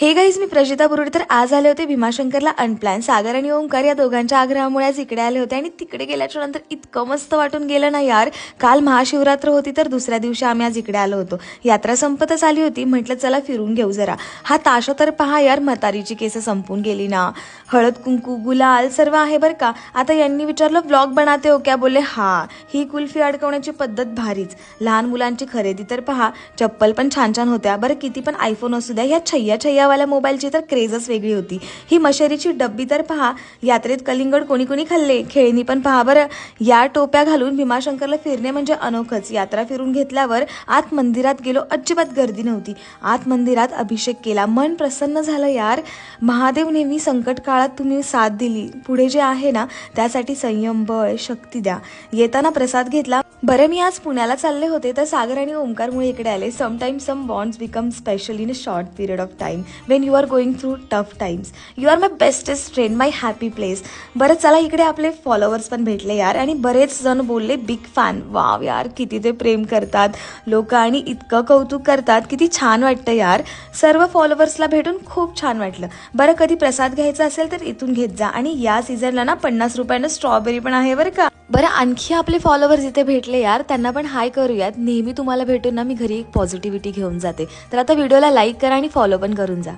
हे गाईज, मी प्रजिता बुरुड. तर आज आले होते भीमाशंकरला अनप्लॅन. सागर आणि ओंकार या दोघांच्या आग्रहामुळे आज इकडे आले होते आणि तिकडे गेल्याच्या नंतर इतकं मस्त वाटून गेलं ना यार. काल महाशिवरात्र होती तर दुसऱ्या दिवशी आम्ही आज इकडे आलो होतो. यात्रा संपतच आली होती, म्हटलं चला फिरून घेऊ जरा. हा ताशा तर पहा यार, म्हातारीची केस संपून गेली ना. हळद कुंकू गुलाल सर्व आहे बरं का. आता यांनी विचारलं व्लॉग बनाते हो क्या, बोले हा. ही कुल्फी अडकवण्याची पद्धत भारीच. लहान मुलांची खरेदी तर पहा, चप्पल पण छान छान होत्या बरं. किती पण आयफोन असू द्या, ह्या छैया वाल्या मोबाईलची तर क्रेजच वेगळी होती. ही मशेरीची डब्बी तर पहा, यात्रेत कलिंगड कोणी कोणी खाल्ले. खेळणी पण पहा बरं. या टोप्या घालून भीमाशंकरला फिरणे म्हणजे अनोखच. यात्रा फिरून घेतल्यावर आत मंदिरात गेलो, अजिबात गर्दी नव्हती. आत मंदिरात अभिषेक केला, मन प्रसन्न झालं यार. महादेव नेहमी संकट काळात तुम्ही साथ दिली, पुढे जे आहे ना त्यासाठी संयम बळ शक्ती द्या. येताना प्रसाद घेतला. बरं, मी आज पुण्याला चालले होते तर सागर आणि ओंकारमुळे इकडे आले. Sometimes some bonds become special in a short period of time when you are going through tough times. You are my bestest friend, my happy place. बरं चला, इकडे आपले फॉलोअर्स पण भेटले यार आणि बरेच जण बोलले बिग फॅन. वाव यार, किती ते प्रेम करतात लोक आणि इतकं कौतुक करतात, किती छान वाटतं यार. सर्व फॉलोअर्सला भेटून खूप छान वाटलं. बरं, कधी प्रसाद घ्यायचा असेल तर इथून घेत जा. आणि या सीझनला ना 50 रुपयानं स्ट्रॉबेरी पण आहे बरं का. बरं, आणखी आपले फॉलोअर्स इथे भेटले यार, त्यांना पण हाय करूयात. नेहमी तुम्हाला भेटून ना मी घरी एक पॉझिटिव्हिटी घेऊन जाते. तर आता व्हिडिओला लाईक करा आणि फॉलो पण करून जा.